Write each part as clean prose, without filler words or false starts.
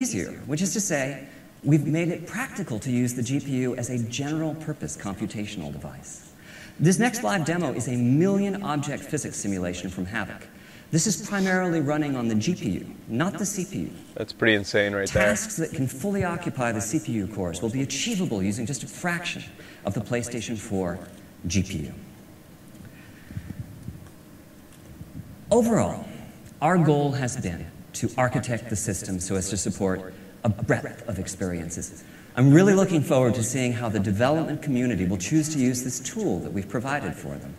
easier, which is to say, we've made it practical to use the GPU as a general-purpose computational device. This next live demo is a million-object physics simulation from Havoc. This is primarily running on the GPU, not the CPU. That's pretty insane right there. Tasks that can fully occupy the CPU cores will be achievable using just a fraction of the PlayStation 4 GPU. Overall, our goal has been to architect the system so as to support a breadth of experiences. I'm really looking forward to seeing how the development community will choose to use this tool that we've provided for them.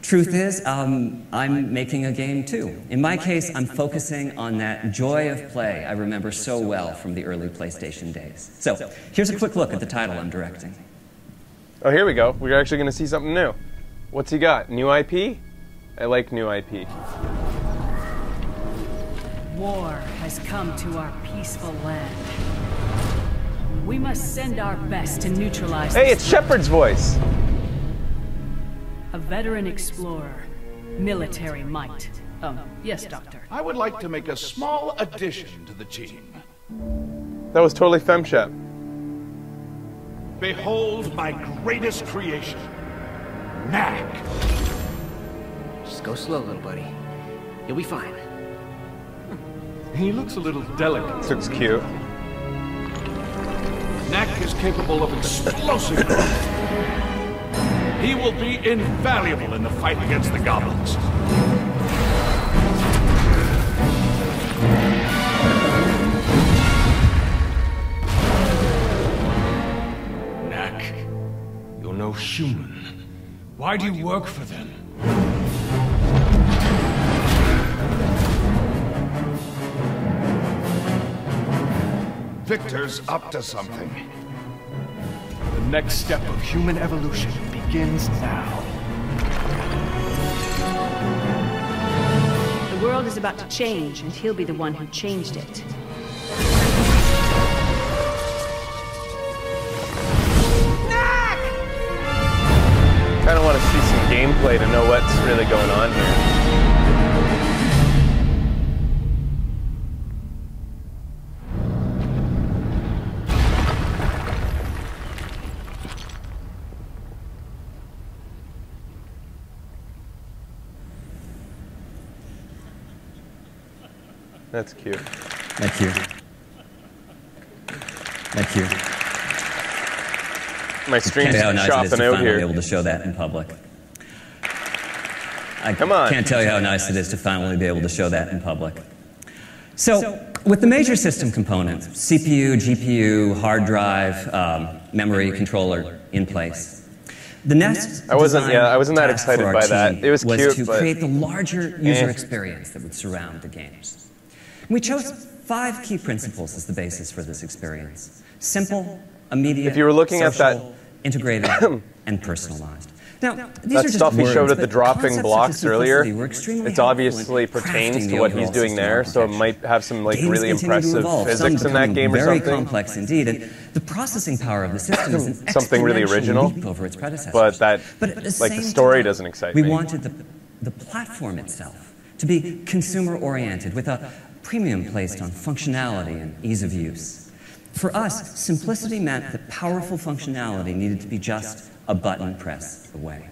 Truth is, I'm making a game too. In my case, I'm focusing on that joy of play I remember so well from the early PlayStation days. So, here's a quick look at the title I'm directing. Oh, here we go. We're actually going to see something new. What's he got? New IP? I like new IP. War has come to our peaceful land. We must send our best to neutralize. Hey, it's Shepard's voice. A veteran explorer, military might. Yes, Doctor. I would like to make a small addition to the team. That was totally FemShep. Behold my greatest creation, Knack. Just go slow, little buddy. You'll be fine. He looks a little delicate. This looks cute. Knack is capable of explosive growth. He will be invaluable in the fight against the goblins. Knack, you're no human. Why do you work for them? Victor's up to something. The next step of human evolution begins now. The world is about to change, and he'll be the one who changed it. Kind of want to see some gameplay to know what's really going on here. That's cute. Thank you. Thank you. My stream's How nice it is shopping to out finally here. be able to show that in public. I Come on. can't tell you how nice it is to finally be able to show that in public. So, with the major system components, CPU, GPU, hard drive, memory, controller in place, the next I wasn't that task excited for our by that. team It was cute, to but create the larger user experience that would surround the games. We chose 5 key principles as the basis for this experience: simple, immediate, if you were looking social, at that integrated, and personalized. Now, these that are just stuff he words, showed at the but dropping concepts blocks such as earlier, simplicity were extremely it's helpful obviously in pertains crafting to the what he's overall doing system there, so it architecture. might have some like Games really continue to impressive evolve, some physics in that becoming game or very something. complex indeed, and the processing power of the system is an Something really exponential original, leap over its predecessors. but that, at the like, the same story time, doesn't excite we me. wanted the platform itself to be consumer-oriented, with a premium placed on functionality and ease of use. For us, simplicity meant that powerful functionality needed to be just a button press away.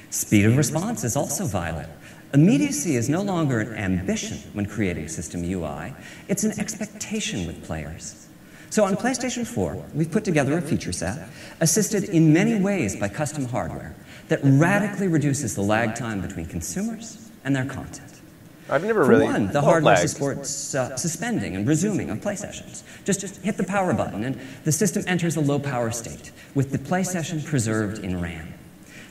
Speed of response is also vital. Immediacy is no longer an ambition when creating system UI, it's an expectation with players. So on PlayStation 4, we've put together a feature set, assisted in many ways by custom hardware, that radically reduces the lag time between consumers and their content. I've never For really one, the felt hardware lag. supports suspending and resuming of play sessions. Just hit the power button and the system enters a low power state, with the play session preserved in RAM.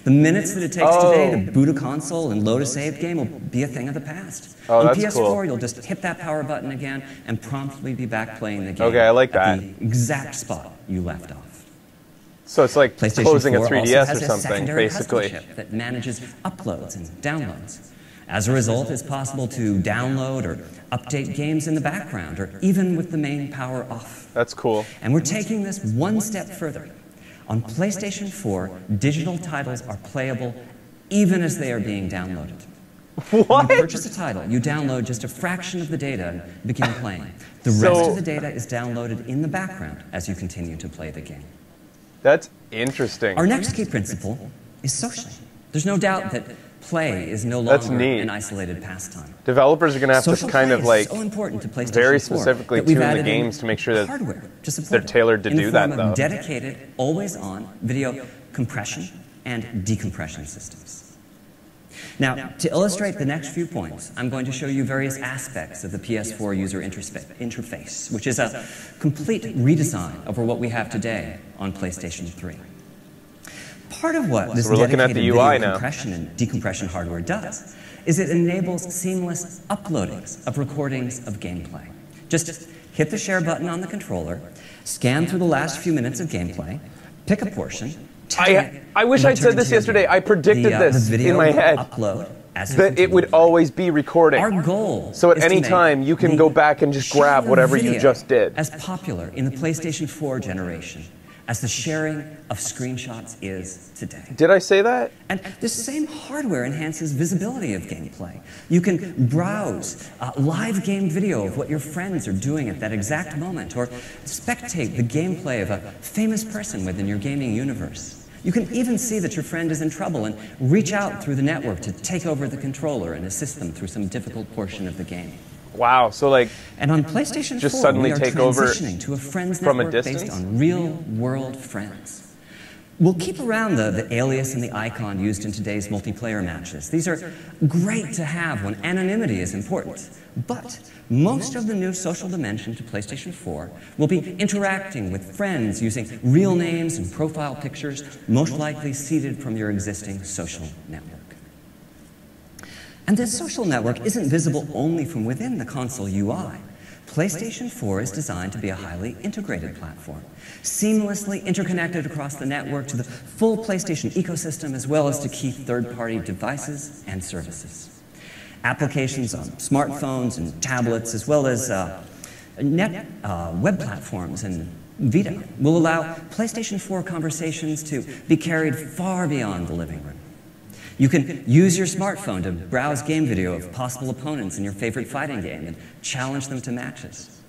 The minutes that it takes today to boot a console and load a saved game will be a thing of the past. Oh, On that's PS4, cool. you'll just hit that power button again and promptly be back playing the game Okay, I like at that. the exact spot you left off. So it's like PlayStation closing a 4 3DS also or has a something, secondary basically. custom chip that manages uploads and downloads. As a result, it's possible to download or update games in the background, or even with the main power off. That's cool. And we're taking this one step further. On PlayStation 4, digital titles are playable even as they are being downloaded. What? When you purchase a title, you download just a fraction of the data and begin playing. The rest of the data is downloaded in the background as you continue to play the game. That's interesting. Our next key principle is social. There's no doubt that play is no longer an isolated pastime. Developers are going to have to kind of like so important to PlayStation very 4 specifically tune the games to make sure that they're tailored to do that, though. Dedicated, always-on video compression and decompression systems. Now, to illustrate the next few points, I'm going to show you various aspects of the PS4 user interface, which is a complete redesign over what we have today on PlayStation 3. Part of what this dedicated video compression and decompression hardware does is it enables seamless uploadings of recordings of gameplay. Just hit the share button on the controller, scan through the last few minutes of gameplay, pick a portion. I wish I'd said this yesterday. I predicted this in my head, that it would always be recording. Our goal so at any time, you can go back and just grab whatever you just did. As popular in the PlayStation 4 generation as the sharing of screenshots is today. Did I say that? And this same hardware enhances visibility of gameplay. You can browse live game video of what your friends are doing at that exact moment, or spectate the gameplay of a famous person within your gaming universe. You can even see that your friend is in trouble and reach out through the network to take over the controller and assist them through some difficult portion of the game. Wow, so like, and on PlayStation 4, suddenly we are take over transitioning to a friends from network a distance? based on real-world friends. We'll keep around the alias and the icon used in today's multiplayer matches. These are great to have when anonymity is important. But most of the new social dimension to PlayStation 4 will be interacting with friends using real names and profile pictures, most likely seeded from your existing social network. And this social network isn't visible only from within the console UI. PlayStation 4 is designed to be a highly integrated platform, seamlessly interconnected across the network to the full PlayStation ecosystem, as well as to key third-party devices and services. Applications on smartphones and tablets, as well as web platforms and Vita, will allow PlayStation 4 conversations to be carried far beyond the living room. You can use your smartphone to browse game video of possible opponents in your favorite fighting game and challenge them to matches.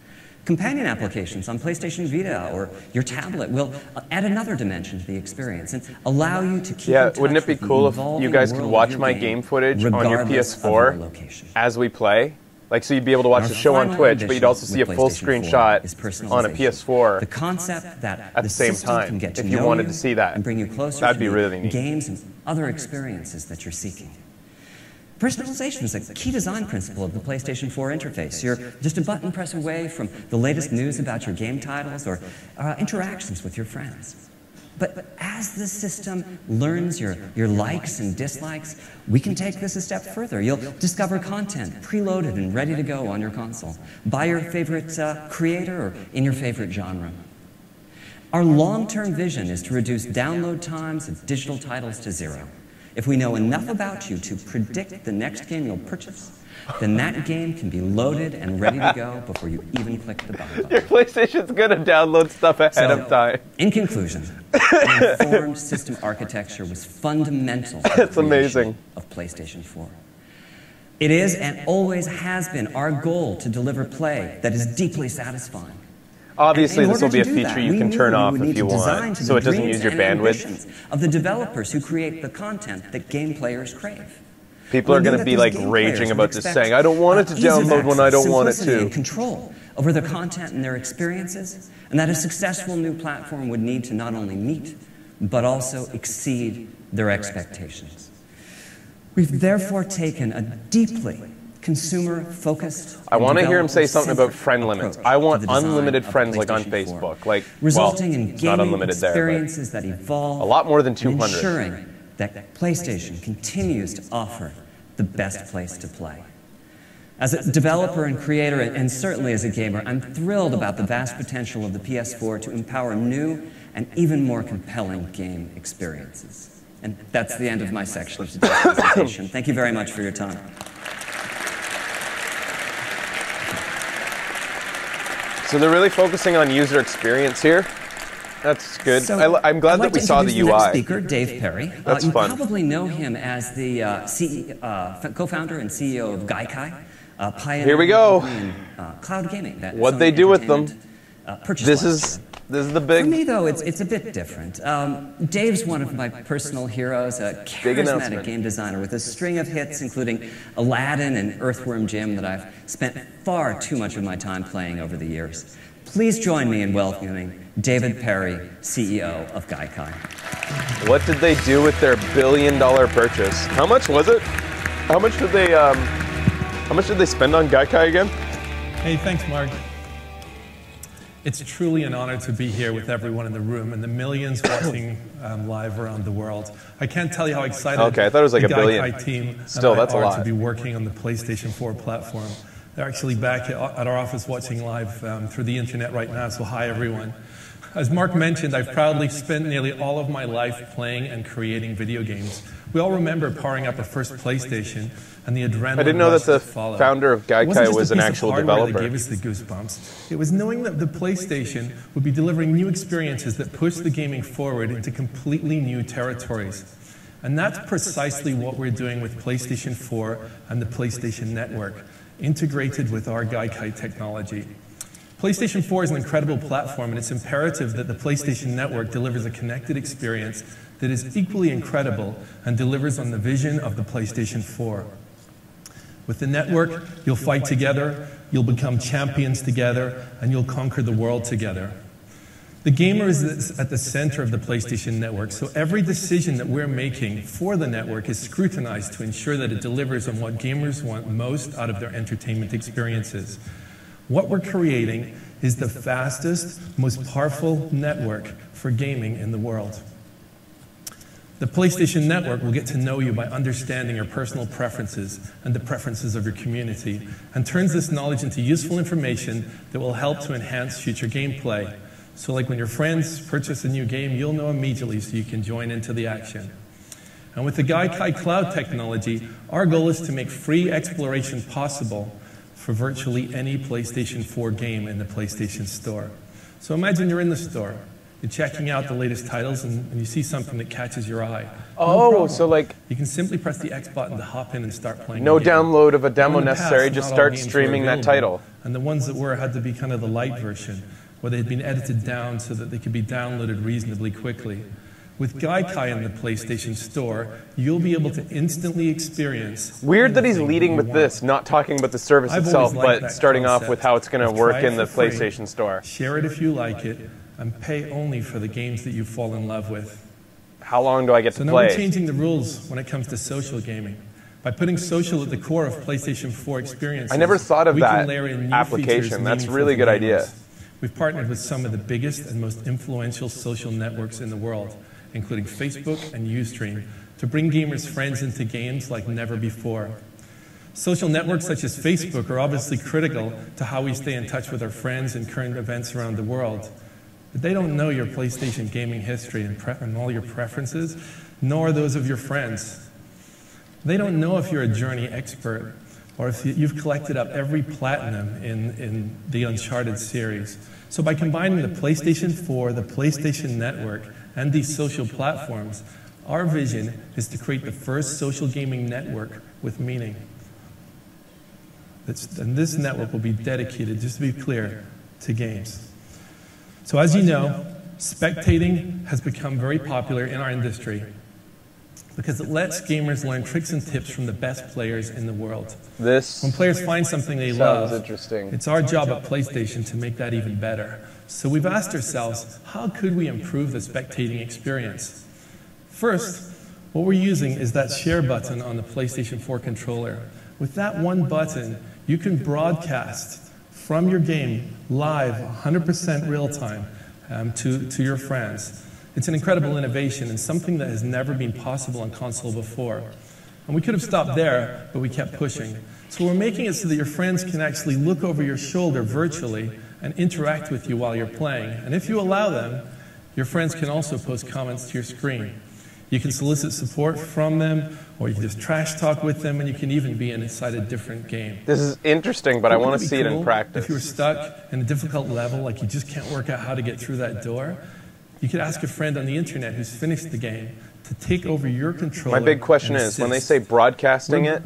Companion applications on PlayStation Vita or your tablet will add another dimension to the experience and allow you to keep in touch wouldn't it be with cool the if you guys could watch my game footage on your PS4 as we play? Like, so you'd be able to watch the show on Twitch, but you'd also see a full screenshot on a PS4 the concept that at the same time, can get to if you know wanted to see that. And bring you closer That'd to be the really neat. games and other experiences that you're seeking. Personalization is a key design principle of the PlayStation 4 interface. You're just a button press away from the latest news about your game titles or interactions with your friends. But as the system learns your likes and dislikes, we can take this a step further. You'll discover content preloaded and ready to go on your console by your favorite creator or in your favorite genre. Our long-term vision is to reduce download times of digital titles to zero. If we know enough about you to predict the next game you'll purchase, then that game can be loaded and ready to go before you even click the buy button. Your PlayStation's going to download stuff ahead of time. In conclusion, an informed system architecture was fundamental to the creation of PlayStation 4. It is and always has been our goal to deliver play that is deeply satisfying. Obviously, this will be a feature you can turn off if you want, so it doesn't use your bandwidth. Of the developers who create the content that game players crave. People are going to be like raging about this, saying, I don't want it to download when I don't want it to. And control over their content and their experiences, and that a successful new platform would need to not only meet, but also exceed their expectations. We've therefore taken a deeply consumer-focused. I want to hear him say something about friend limits. I want unlimited friends like on Facebook. Like, resulting in gaming not unlimited experiences that evolve, a lot more than 200. Ensuring that PlayStation continues to offer the best place to play. As a developer and creator, and certainly as a gamer, I'm thrilled about the vast potential of the PS4 to empower new and even more compelling game experiences. And that's the end of my section of today's presentation. Thank you very much for your time. So they're really focusing on user experience here. That's good. So I'm glad that we saw the UI. The next speaker, Dave Perry. That's you fun. probably know him as the co-founder and CEO of Gaikai, pioneering Here we go. Cloud gaming. What they do with them. This is the big... For me, though, it's a bit different. Dave's one of my personal heroes, a charismatic game designer with a string of hits, including Aladdin and Earthworm Jim, that I've spent far too much of my time playing over the years. Please join me in welcoming David Perry, CEO of Gaikai. What did they do with their billion-dollar purchase? How much was it? How much did they spend on Gaikai again? Hey, thanks, Mark. It's truly an honor to be here with everyone in the room and the millions watching live around the world. I can't tell you how excited I thought it was like the a billion. Gaikai team Still, that's a lot. to be working on the PlayStation 4 platform. They're actually back at our office watching live through the internet right now, so hi everyone. As Mark mentioned, I've proudly spent nearly all of my life playing and creating video games. We all remember powering up our first PlayStation and the adrenaline. I didn't know that the founder of Gaikai was an actual developer. That gave us the goosebumps. It was knowing that the PlayStation would be delivering new experiences that push the gaming forward into completely new territories. And that's precisely what we're doing with PlayStation 4 and the PlayStation Network, integrated with our Gaikai technology. PlayStation 4 is an incredible platform, and it's imperative that the PlayStation Network delivers a connected experience that is equally incredible and delivers on the vision of the PlayStation 4. With the network, you'll fight together, you'll become champions together, and you'll conquer the world together. The gamer is at the center of the PlayStation Network, so every decision that we're making for the network is scrutinized to ensure that it delivers on what gamers want most out of their entertainment experiences. What we're creating is the fastest, most powerful network for gaming in the world. The PlayStation Network will get to know you by understanding your personal preferences and the preferences of your community, and turns this knowledge into useful information that will help to enhance future gameplay. So like when your friends purchase a new game, you'll know immediately so you can join into the action. And with the Gaikai Cloud technology, our goal is to make free exploration possible for virtually any PlayStation 4 game in the PlayStation Store. So imagine you're in the store. You're checking out the latest titles and you see something that catches your eye. Oh, so like... You can simply press the X button to hop in and start playing. No download of a demo necessary, just start streaming that title. And the ones that were had to be kind of the light version, where they had been edited down so that they could be downloaded reasonably quickly. With Gaikai in the PlayStation Store, you'll be able to instantly experience... Weird that he's leading with this, not talking about the service itself, but starting off with how it's going to work in the PlayStation Store. Share it if you like it, and pay only for the games that you fall in love with. How long do I get to play? So now we're changing the rules when it comes to social gaming. By putting social at the core of PlayStation 4 experiences, I never thought of that layer in new application. That's a really good idea. We've partnered with some of the biggest and most influential social networks in the world, including Facebook and Ustream, to bring gamers' friends into games like never before. Social networks such as Facebook are obviously critical to how we stay in touch with our friends and current events around the world. But they don't know your PlayStation gaming history and all your preferences, nor those of your friends. They don't know if you're a Journey expert or if you've collected up every platinum in the Uncharted series. So by combining the PlayStation 4, the PlayStation Network, and these social platforms, our vision is to create the first social gaming network with meaning. And this network will be dedicated, just to be clear, to games. So as you know, spectating has become very popular in our industry because it lets gamers learn tricks and tips from the best players in the world. When players find something they love, it's our job at PlayStation to make that even better. So we've asked ourselves, how could we improve the spectating experience? First, what we're using is that share button on the PlayStation 4 controller. With that one button, you can broadcast from your game live, 100% real time, to your friends. It's an incredible innovation and something that has never been possible on console before. And we could have stopped there, but we kept pushing. So we're making it so that your friends can actually look over your shoulder virtually and interact with you while you're playing. And if you allow them, your friends can also post comments to your screen. You can solicit support from them, or you can just trash talk with them, and you can even be inside a different game. This is interesting, but I want to see it in practice. If you were stuck in a difficult level, like you just can't work out how to get through that door, you could ask a friend on the internet who's finished the game to take over your controller. My big question is, when they say broadcasting it,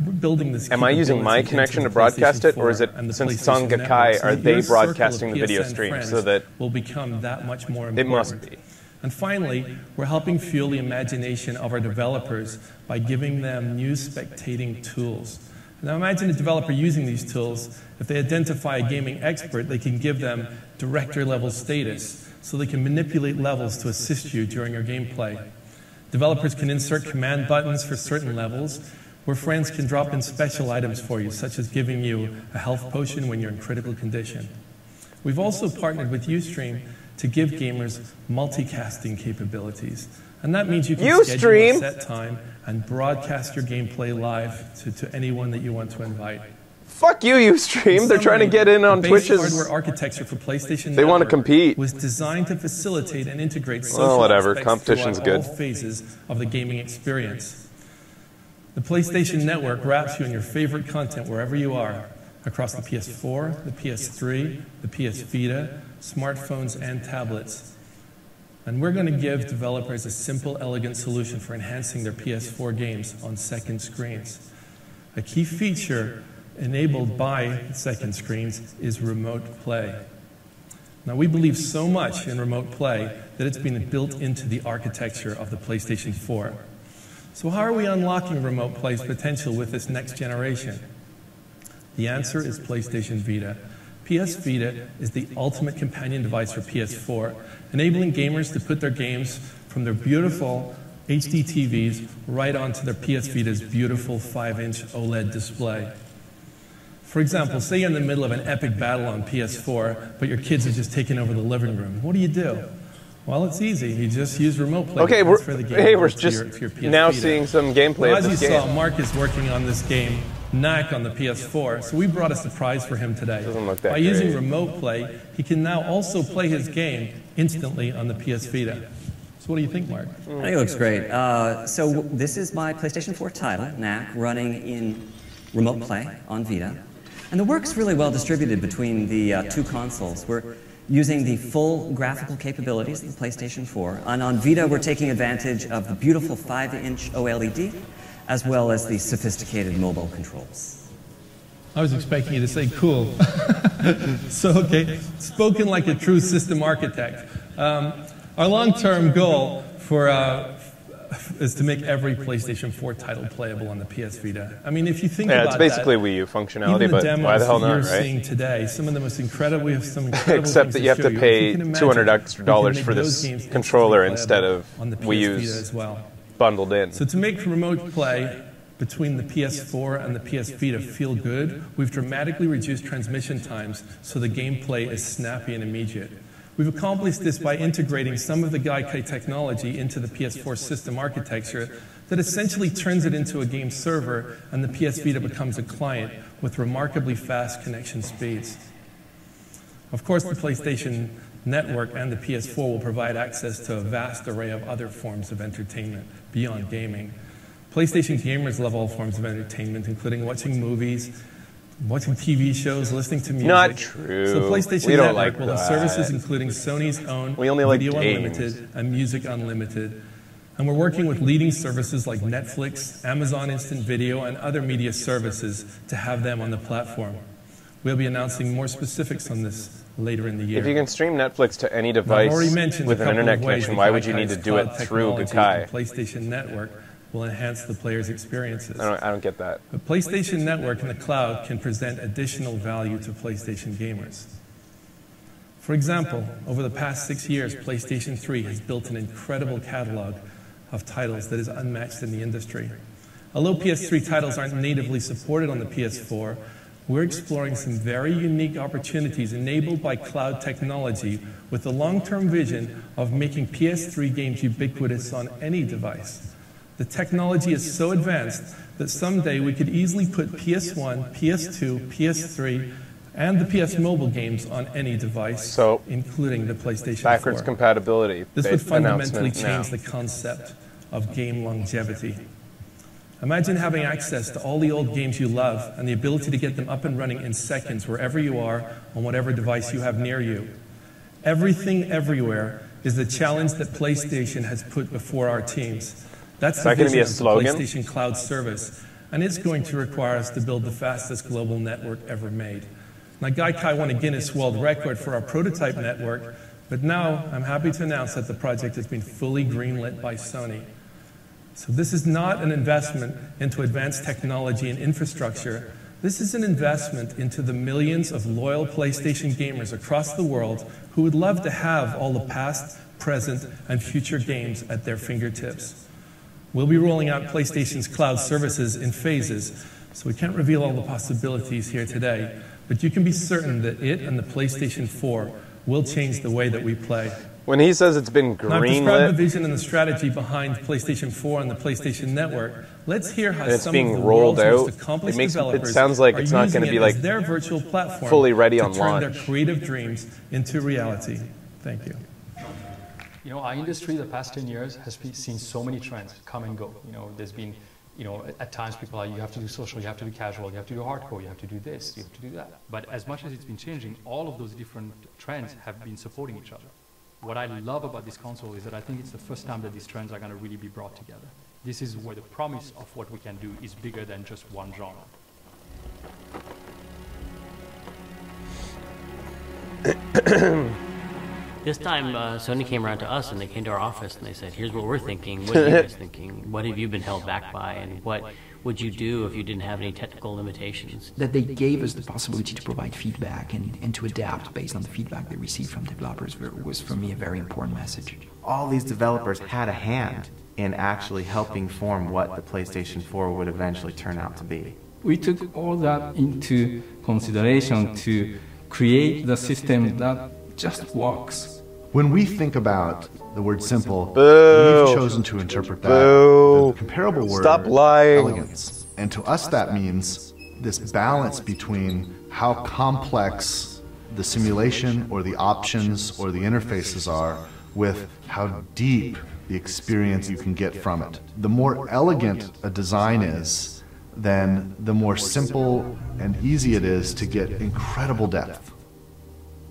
am I using my connection to broadcast it, or is it, since it's on Gakkai, are they broadcasting the video stream so that will become that much more important? It must be. And finally, we're helping fuel the imagination of our developers by giving them new spectating tools. Now imagine a developer using these tools. If they identify a gaming expert, they can give them director-level status, so they can manipulate levels to assist you during your gameplay. Developers can insert command buttons for certain levels, where friends can drop in special items for you, such as giving you a health potion when you're in critical condition. We've also partnered with Ustream to give gamers multicasting capabilities. And that means you can schedule a set time and broadcast your gameplay live to anyone that you want to invite. Fuck you, Ustream. They're trying to get in on Twitch's. The hardware architecture for PlayStation They want to compete. Was designed to facilitate and integrate social Competition's good. all phases of the gaming experience. The PlayStation Network wraps you in your favorite content wherever you are, across the PS4, the PS3, the PS Vita, smartphones, and tablets. And we're going to give developers a simple, elegant solution for enhancing their PS4 games on second screens. A key feature enabled by second screens is remote play. Now, we believe so much in remote play that it's been built into the architecture of the PlayStation 4. So how are we unlocking remote play's potential with this next generation? The answer is PlayStation Vita. PS Vita is the ultimate companion device for PS4, enabling gamers to put their games from their beautiful HD TVs right onto their PS Vita's beautiful 5-inch OLED display. For example, say you're in the middle of an epic battle on PS4, but your kids are just taking over the living room. What do? Well, it's easy. You just use remote play. Okay, we're just now seeing some gameplay of this game. As you saw, Mark is working on this game, Knack, on the PS4, so we brought a surprise for him today. Doesn't look that By great. using remote play, he can now also play his game instantly on the PS Vita. So what do you think, Mark? I think it looks great. So this is my PlayStation 4 title, Knack, running in remote play on Vita. And the work's really well distributed between the two consoles. We're using the full graphical capabilities of the PlayStation 4. And on Vita, we're taking advantage of the beautiful 5-inch OLED, as well as the sophisticated mobile controls. I was expecting you to say cool. So, okay, spoken like a true system architect. Our long-term goal is to make every PlayStation 4 title playable on the PS Vita. I mean, if you think about it's basically Wii U functionality, but why the hell not, right? You're seeing today, some of the most incredible, we have some incredible Except that you have to pay $200 extra for this controller instead of Wii U's as well. Bundled in. So to make remote play between the PS4 and the PS Vita feel good, we've dramatically reduced transmission times so the gameplay is snappy and immediate. We've accomplished this by integrating some of the Gakkai technology into the PS4 system architecture that essentially turns it into a game server, and the PS Vita becomes a client with remarkably fast connection speeds. Of course, the PlayStation Network and the PS4 will provide access to a vast array of other forms of entertainment beyond gaming. PlayStation gamers love all forms of entertainment, including watching movies, watching TV shows, listening to music. Not true. So PlayStation Network will have services including Sony's own Video Unlimited and Music Unlimited. And we're working with leading services like Netflix, Amazon Instant Video, and other media services to have them on the platform. We'll be announcing more specifics on this later in the year. If you can stream Netflix to any device with an internet connection, why would you need to do it through Gakkai? PlayStation Network will enhance the player's experiences. I don't get that. The PlayStation Network in the cloud can present additional value to PlayStation gamers. For example, over the past 6 years, PlayStation 3 has built an incredible catalog of titles that is unmatched in the industry. Although PS3 titles aren't natively supported on the PS4, we're exploring some very unique opportunities enabled by cloud technology with the long-term vision of making PS3 games ubiquitous on any device. The technology is so advanced that someday we could easily put PS1, PS2, PS3, and the PS Mobile games on any device, including the PlayStation 4. Backwards compatibility. This would fundamentally change the concept of game longevity. Imagine having access to all the old games you love and the ability to get them up and running in seconds wherever you are on whatever device you have near you. Everything, everywhere is the challenge that PlayStation has put before our teams. That's the vision of the PlayStation Cloud Service, and it's going to require us to build the fastest global network ever made. Now, Gaikai won a Guinness World Record for our prototype network, but now I'm happy to announce that the project has been fully greenlit by Sony. So this is not an investment into advanced technology and infrastructure. This is an investment into the millions of loyal PlayStation gamers across the world who would love to have all the past, present, and future games at their fingertips. We'll be rolling out PlayStation's cloud services in phases, so we can't reveal all the possibilities here today, but you can be certain that it and the PlayStation 4 will change the way that we play. When he says it's been greenlit... Now, I've described the vision and the strategy behind PlayStation 4 and the PlayStation Network. Let's hear how some of the world's most accomplished developers it sounds like it's not going to be like their virtual platform fully ready on to turn launch. Their creative dreams into reality. Thank you. You know, our industry the past 10 years has seen so many trends come and go. You know, there's been, you know, at times people are, you have to do social, you have to do casual, you have to do hardcore, you have to do this, you have to do that. But as much as it's been changing, all of those different trends have been supporting each other. What I love about this console is that I think it's the first time that these trends are going to really be brought together. This is where the promise of what we can do is bigger than just one genre. This time, Sony came around to us and they came to our office and they said, here's what we're thinking, what are you guys thinking, what have you been held back by, and what would you do if you didn't have any technical limitations? That they gave us the possibility to provide feedback and to adapt based on the feedback they received from developers was for me a very important message. All these developers had a hand in actually helping form what the PlayStation 4 would eventually turn out to be. We took all that into consideration to create the system that just works. When we think about the word simple, Boo. we've chosen to interpret that Boo. the comparable word Stop lying. elegance. And to us that means this balance between how complex the simulation or the options or the interfaces are with how deep the experience you can get from it. The more elegant a design is, then the more simple and easy it is to get incredible depth.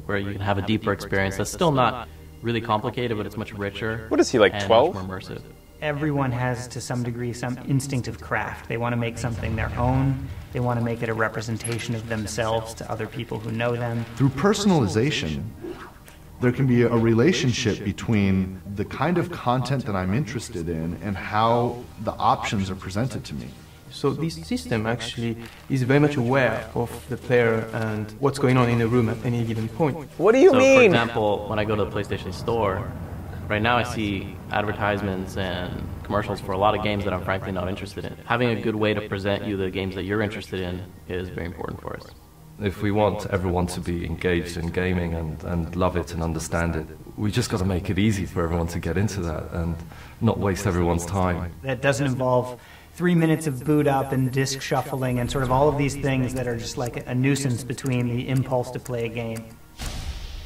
Where you can have a deeper experience that's still not really complicated, but it's much richer. What is he, like 12? Much more immersive. Everyone has, to some degree, some instinct of craft. They want to make something their own. They want to make it a representation of themselves to other people who know them. Through personalization, there can be a relationship between the kind of content that I'm interested in and how the options are presented to me. So this system actually is very much aware of the player and what's going on in the room at any given point. What do you mean? For example, when I go to the PlayStation Store, right now I see advertisements and commercials for a lot of games that I'm frankly not interested in. Having a good way to present you the games that you're interested in is very important for us. If we want everyone to be engaged in gaming and love it and understand it, we just got to make it easy for everyone to get into that and not waste everyone's time. That doesn't involve 3 minutes of boot up and disc shuffling and sort of all of these things that are just like a nuisance between the impulse to play a game.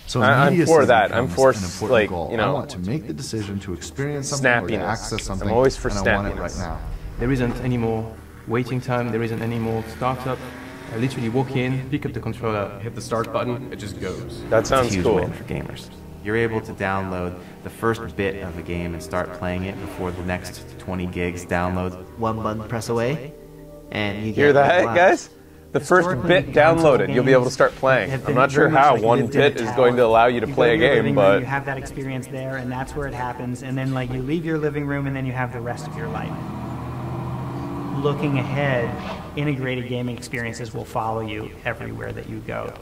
So I'm for that. I'm for, like, goal. you know, I want to make the decision to experience something or to access something. I'm always for and snappiness. I want it right now. There isn't any more waiting time, there isn't any more startup. I literally walk in, pick up the controller, hit the start button, it just goes. That sounds huge cool. win for gamers. You're able to download the first bit of a game and start playing it before the next 20 gigs download. One button press away, and you get Hear that, guys? The first bit downloaded, you'll be able to start playing. I'm not sure how one bit is going to allow you to play a game, but... You have that experience there, and that's where it happens, and then like you leave your living room, and then you have the rest of your life. Looking ahead, integrated gaming experiences will follow you everywhere that you go.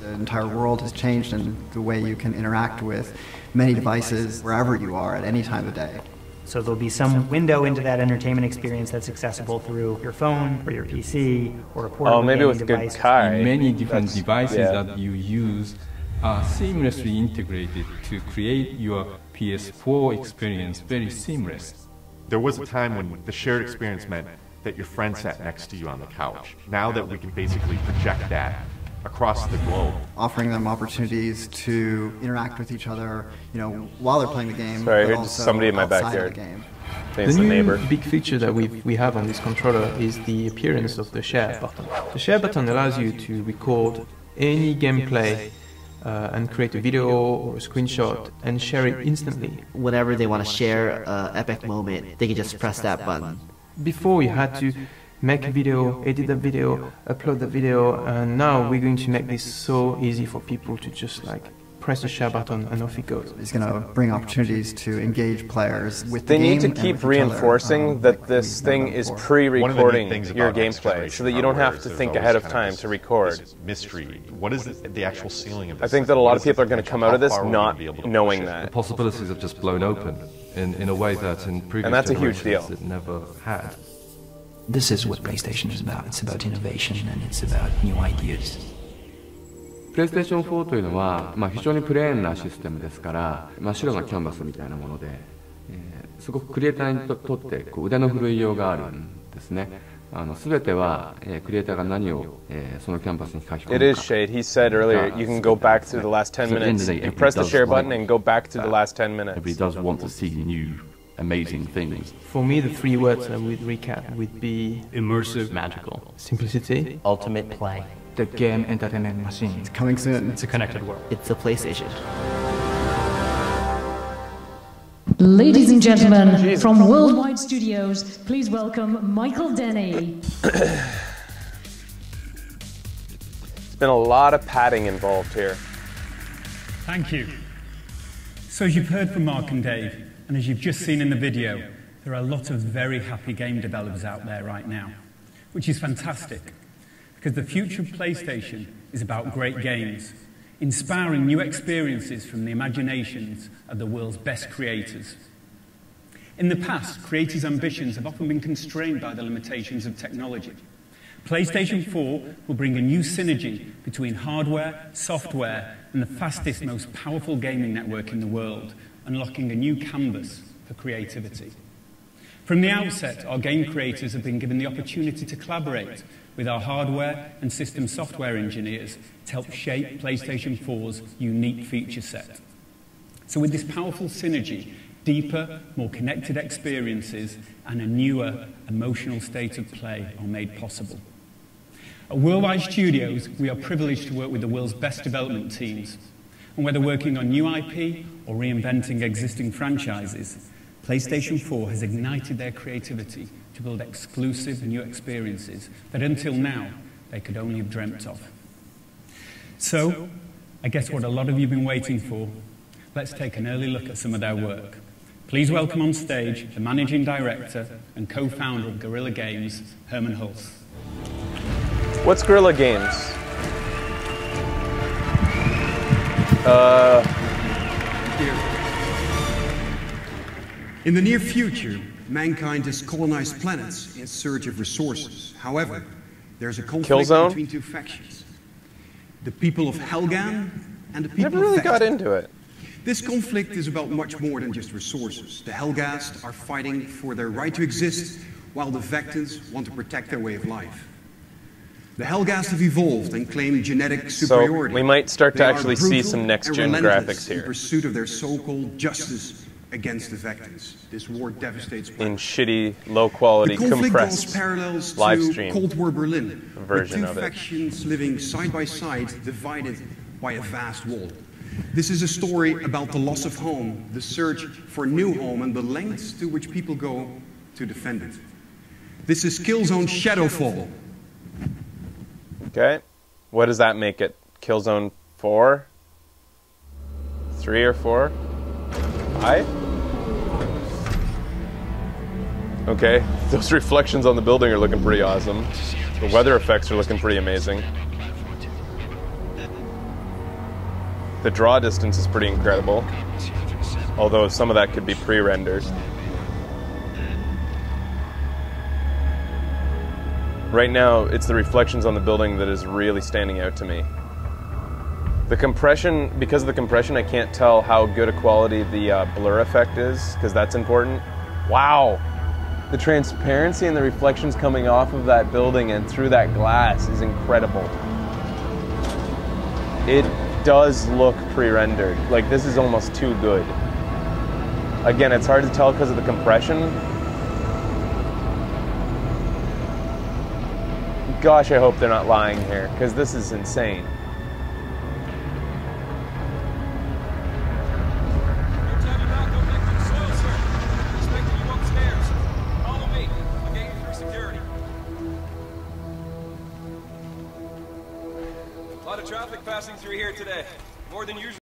The entire world has changed in the way you can interact with many devices wherever you are at any time of day. So there'll be some window into that entertainment experience that's accessible through your phone or your PC or a portable gaming device. Many different devices that you use are seamlessly integrated to create your PS4 experience very seamless. There was a time when the shared experience meant that your friend sat next to you on the couch. Now that we can basically project that across the globe. Offering them opportunities to interact with each other, you know, while they're playing the game. Sorry, I heard somebody in my backyard. The new big feature that we have on this controller is the appearance of the share button. The share button allows you to record any gameplay and create a video or a screenshot and share it instantly. Whenever they want to share an epic moment, they can just press that button. Before you had to make a video, edit the video, upload the video, and now we're going to make this so easy for people to just like press the share button and off it goes. It's going to bring opportunities to engage players with the game. They need to keep reinforcing that this thing is pre-recording your gameplay so that you don't have to think ahead of time to record. Mystery. What is the actual ceiling of this? I think that a lot of people are going to come out of this not knowing that. The possibilities have just blown open in a way that in previous generations it never had. This is what PlayStation is about. It's about innovation and it's about new ideas. PlayStation 4というのは、非常にプレーンなシステムですから、真っ白なキャンバスみたいなもので、すごくクリエイターにとって腕の振るいようがあるんですね。全てはクリエイターが何をそのキャンバスに書き込むか。It is Shade. He said earlier, you can go back to the last 10 minutes. You press the share button and go back to the last 10 minutes. Everybody does want to see new, amazing things. For me, the three words I would recap would be immersive, magical, simplicity, ultimate play. The game entertainment machine. It's coming soon. It's a connected world. It's a PlayStation. Ladies and gentlemen, from Worldwide Studios, please welcome Michael Denny. There's been a lot of padding involved here. Thank you. So as you've heard from Mark and Dave, and as you've just seen in the video, there are a lot of very happy game developers out there right now, which is fantastic. Because the future of PlayStation is about great games, inspiring new experiences from the imaginations of the world's best creators. In the past, creators' ambitions have often been constrained by the limitations of technology. PlayStation 4 will bring a new synergy between hardware, software, and the fastest, most powerful gaming network in the world, unlocking a new canvas for creativity. From the outset, our game creators have been given the opportunity to collaborate with our hardware and system software engineers to help shape PlayStation 4's unique feature set. So with this powerful synergy, deeper, more connected experiences and a newer, emotional state of play are made possible. At Worldwide Studios, we are privileged to work with the world's best development teams. And whether working on new IP or reinventing existing franchises, PlayStation 4 has ignited their creativity to build exclusive new experiences that until now they could only have dreamt of. So, I guess what a lot of you have been waiting for, let's take an early look at some of their work. Please welcome on stage the Managing Director and co-founder of Guerrilla Games, Herman Hulse. What's Guerrilla Games? In the near future, mankind has colonized planets in search of resources. However, there's a conflict between two factions. The people of Helghan and the people Never really of got Vector. into it. This conflict is about much more than just resources. The Helghast are fighting for their right to exist, while the Vectans want to protect their way of life. The Helghast have evolved and claim genetic superiority. So we might start to They are actually see brutal some next-gen and relentless graphics here. in pursuit of their so-called justice against the Vectans. This war devastates In shitty, low-quality, the conflict compressed draws parallels live to stream Cold War Berlin, version with of two it. factions living side by side, divided by a vast wall. This is a story about the loss of home, the search for a new home, and the lengths to which people go to defend it. This is Killzone Shadow Fall. Okay. What does that make it? Killzone 4? 3 or 4? 5? Okay. Those reflections on the building are looking pretty awesome. The weather effects are looking pretty amazing. The draw distance is pretty incredible. Although some of that could be pre-rendered. Right now, it's the reflections on the building that is really standing out to me. The compression, because of the compression, I can't tell how good a quality the blur effect is, because that's important. Wow! The transparency and the reflections coming off of that building and through that glass is incredible. It does look pre-rendered. Like, this is almost too good. Again, it's hard to tell because of the compression. Gosh, I hope they're not lying here, because this is insane. the traffic passing through here today? More than usual?